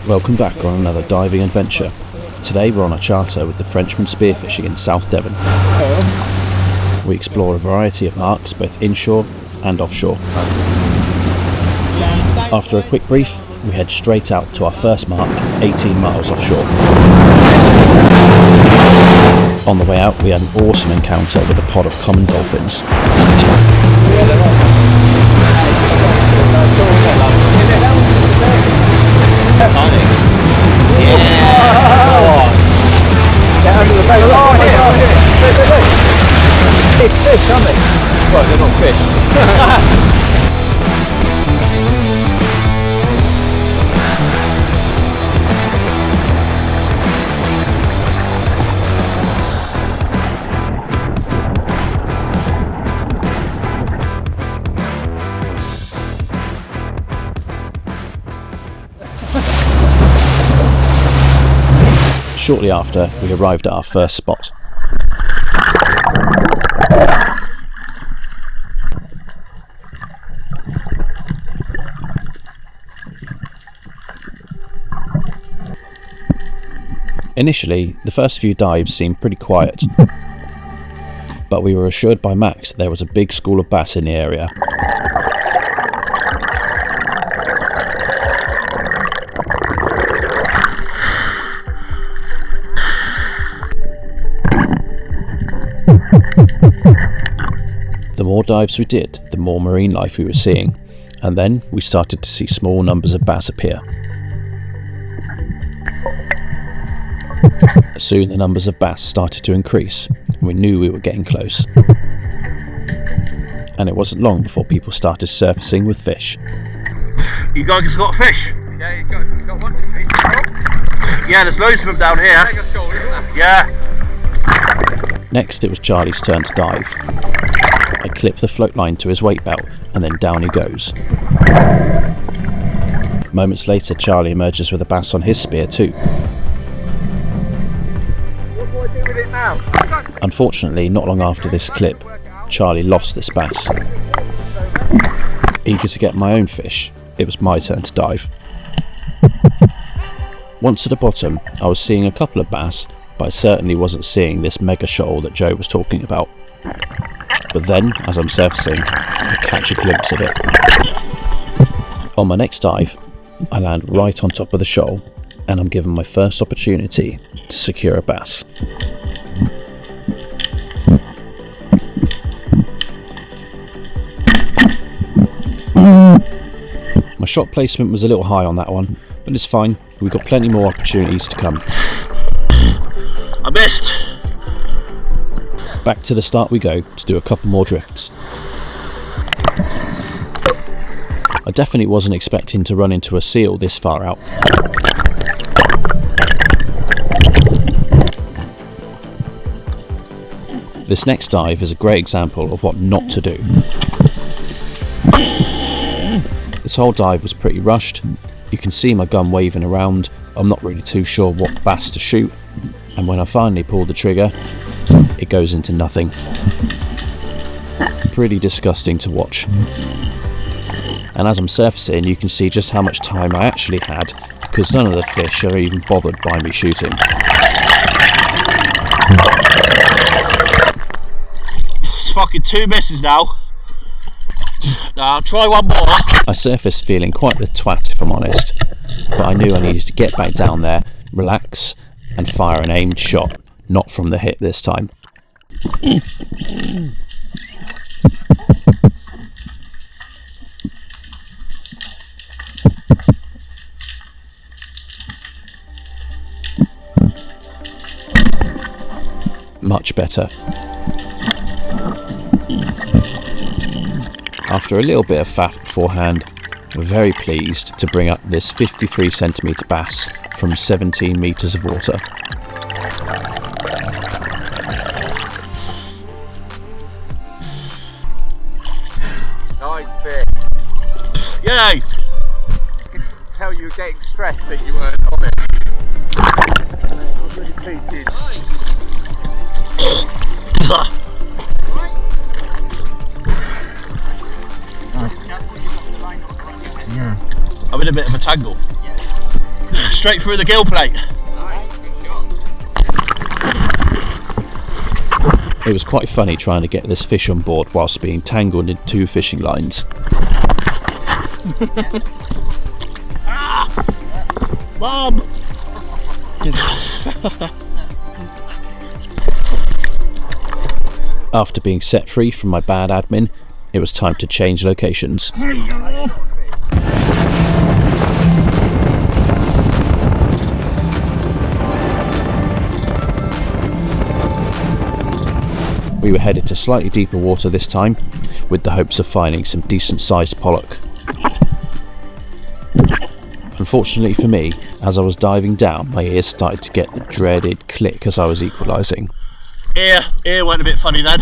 Welcome back on another diving adventure. Today we're on a charter with the Frenchman Spearfishing in South Devon. We explore a variety of marks both inshore and offshore. After a quick brief, we head straight out to our first mark, 18 miles offshore. On the way out we had an awesome encounter with a pod of common dolphins. Get under the boat. Oh, here. Big fish, aren't they? Well, they're not fish. Shortly after, we arrived at our first spot. Initially, the first few dives seemed pretty quiet, but we were assured by Max that there was a big school of bass in the area. The more dives we did, the more marine life we were seeing, and then we started to see small numbers of bass appear. Soon the numbers of bass started to increase, and we knew we were getting close. And it wasn't long before people started surfacing with fish. You guys got fish? Yeah, you got one fish. Yeah, there's loads of them down here. Yeah. Next it was Charlie's turn to dive. I clip the float line to his weight belt and then down he goes. Moments later Charlie emerges with a bass on his spear too. What do I do with it now? Unfortunately, not long after this clip, Charlie lost this bass. Eager to get my own fish, it was my turn to dive. Once at the bottom, I was seeing a couple of bass, but I certainly wasn't seeing this mega shoal that Joe was talking about. But then, as I'm surfacing, I catch a glimpse of it. On my next dive, I land right on top of the shoal, and I'm given my first opportunity to secure a bass. My shot placement was a little high on that one, but it's fine, we've got plenty more opportunities to come. I missed. Back to the start we go to do a couple more drifts. I definitely wasn't expecting to run into a seal this far out. This next dive is a great example of what not to do. This whole dive was pretty rushed. You can see my gun waving around. I'm not really too sure what bass to shoot, and when I finally pull the trigger, it goes into nothing. Pretty disgusting to watch. And as I'm surfacing, you can see just how much time I actually had, because none of the fish are even bothered by me shooting. It's fucking 2 misses now. Now I'll try one more. I surfaced feeling quite the twat if I'm honest, but I knew I needed to get back down there, relax, and fire an aimed shot, not from the hip this time. Much better. After a little bit of faff beforehand, we're very pleased to bring up this 53cm bass from 17 metres of water. Nice fish. Yay! I can tell you were getting stressed that you weren't on it. I was really pleased. I'm in a bit of a tangle. Straight through the gill plate. It was quite funny trying to get this fish on board whilst being tangled in 2 fishing lines. Bob! After being set free from my bad admin, it was time to change locations. We were headed to slightly deeper water this time, with the hopes of finding some decent sized pollock. Unfortunately for me, as I was diving down, my ears started to get the dreaded click as I was equalising. Ear went a bit funny then.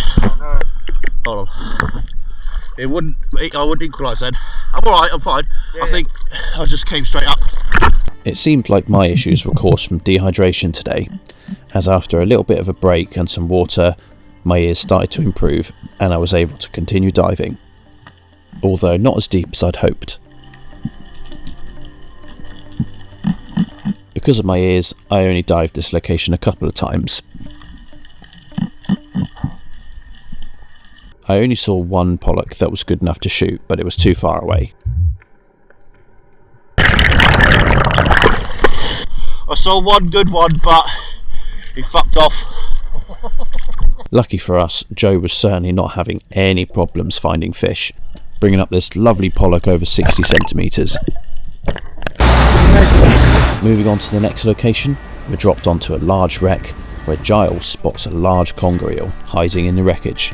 Hold on. I wouldn't equalise then. I'm alright, I'm fine. Yeah. I think I just came straight up. It seemed like my issues were caused from dehydration today, as after a little bit of a break and some water, my ears started to improve and I was able to continue diving, although not as deep as I'd hoped. Because of my ears, I only dived this location a couple of times. I only saw one pollock that was good enough to shoot, but it was too far away. I saw one good one, but he fucked off. Lucky for us, Joe was certainly not having any problems finding fish, bringing up this lovely pollock over 60 centimetres. Moving on to the next location, we're dropped onto a large wreck where Giles spots a large conger eel hiding in the wreckage.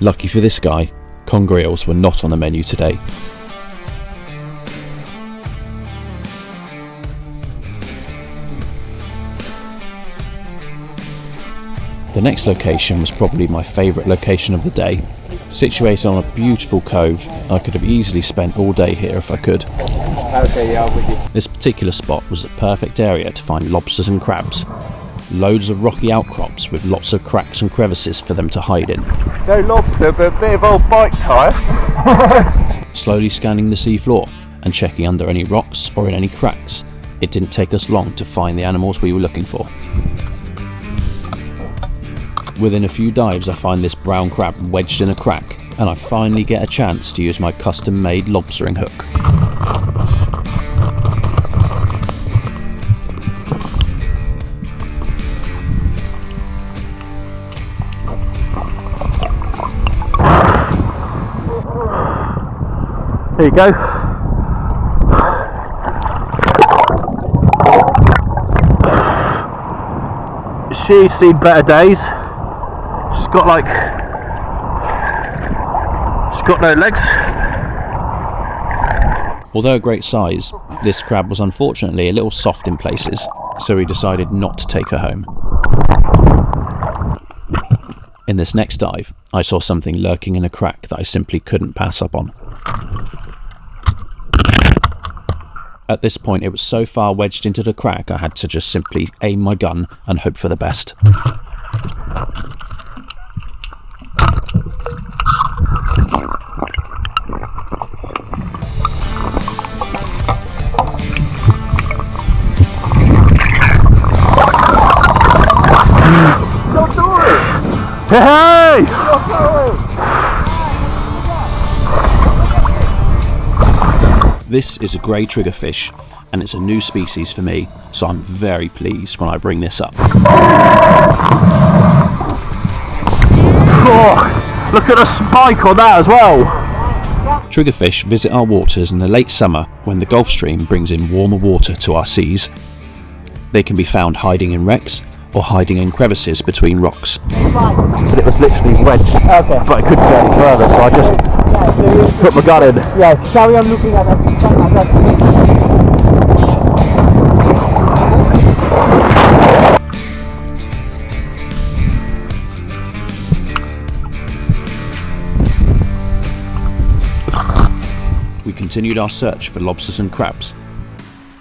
Lucky for this guy, conger eels were not on the menu today. The next location was probably my favourite location of the day. Situated on a beautiful cove, I could have easily spent all day here if I could. Okay, yeah, I'm with you. This particular spot was a perfect area to find lobsters and crabs. Loads of rocky outcrops with lots of cracks and crevices for them to hide in. No lobster, but a bit of old bike tyre. Slowly scanning the seafloor and checking under any rocks or in any cracks, it didn't take us long to find the animals we were looking for. Within a few dives I find this brown crab wedged in a crack, and I finally get a chance to use my custom made lobstering hook. There you go. She's seen better days. She's got no legs. Although a great size, this crab was unfortunately a little soft in places, so we decided not to take her home. In this next dive, I saw something lurking in a crack that I simply couldn't pass up on. At this point it was so far wedged into the crack I had to just simply aim my gun and hope for the best. Don't do it! Hey! Don't do it! This is a grey triggerfish, and it's a new species for me, so I'm very pleased when I bring this up. Oh, look at the spike on that as well! Triggerfish visit our waters in the late summer when the Gulf Stream brings in warmer water to our seas. They can be found hiding in wrecks or hiding in crevices between rocks. It was literally wedged, okay, but I couldn't go any further, so I just put my gun in. Yeah, carry on looking at that. We continued our search for lobsters and crabs,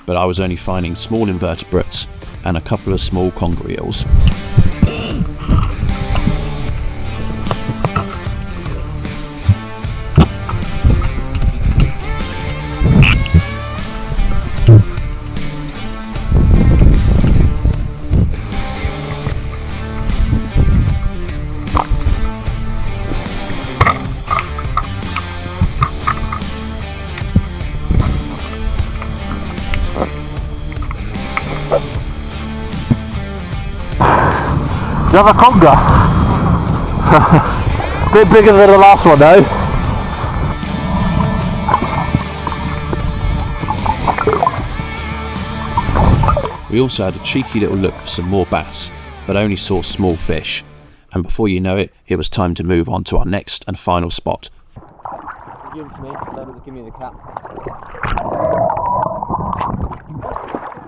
but I was only finding small invertebrates and a couple of small conger eels. Another conger. Bit bigger than the last one though. We also had a cheeky little look for some more bass, but only saw small fish, and before you know it, it was time to move on to our next and final spot. Give them to me, give me the cap.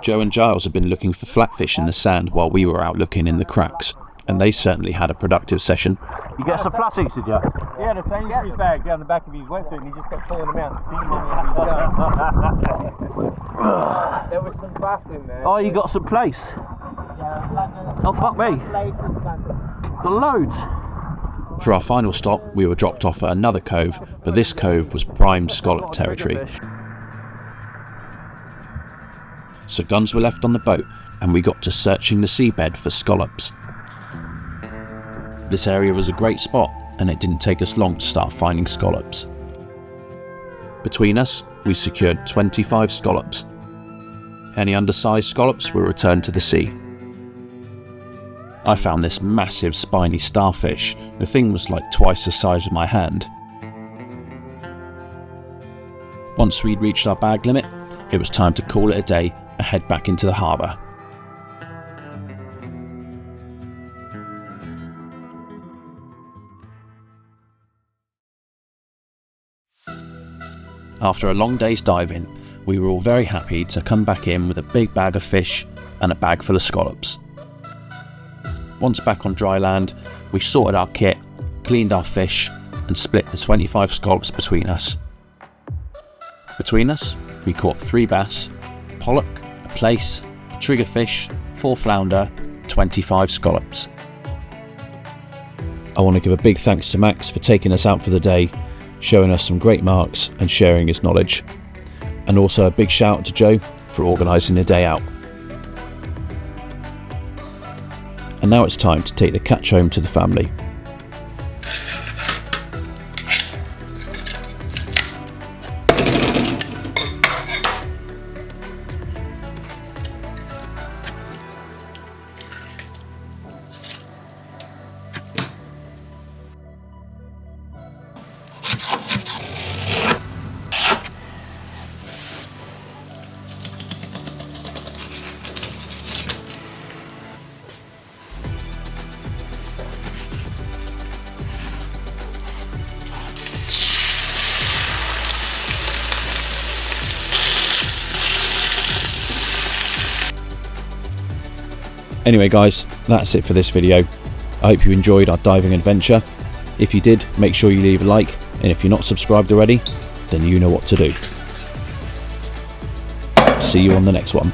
Joe and Giles had been looking for flatfish in the sand while we were out looking in the cracks, and they certainly had a productive session. You get some flatties, did you? Yeah, the Sainsbury's bag down the back of his wetsuit, and he just kept pulling them out. There was some bass in there. Oh, you got some place? Oh, fuck me. The loads. For our final stop, we were dropped off at another cove, but this cove was prime scallop territory. So guns were left on the boat, and we got to searching the seabed for scallops. This area was a great spot, and it didn't take us long to start finding scallops. Between us, we secured 25 scallops. Any undersized scallops were returned to the sea. I found this massive spiny starfish. The thing was like twice the size of my hand. Once we'd reached our bag limit, it was time to call it a day and head back into the harbour. After a long day's diving, we were all very happy to come back in with a big bag of fish and a bag full of scallops. Once back on dry land, we sorted our kit, cleaned our fish, and split the 25 scallops between us. Between us, we caught 3 bass, a pollack, a plaice, a triggerfish, 4 flounder, 25 scallops. I want to give a big thanks to Max for taking us out for the day, showing us some great marks and sharing his knowledge. And also a big shout out to Joe for organising the day out. And now it's time to take the catch home to the family. Anyway guys, that's it for this video. I hope you enjoyed our diving adventure. If you did, make sure you leave a like, and if you're not subscribed already, then you know what to do. See you on the next one.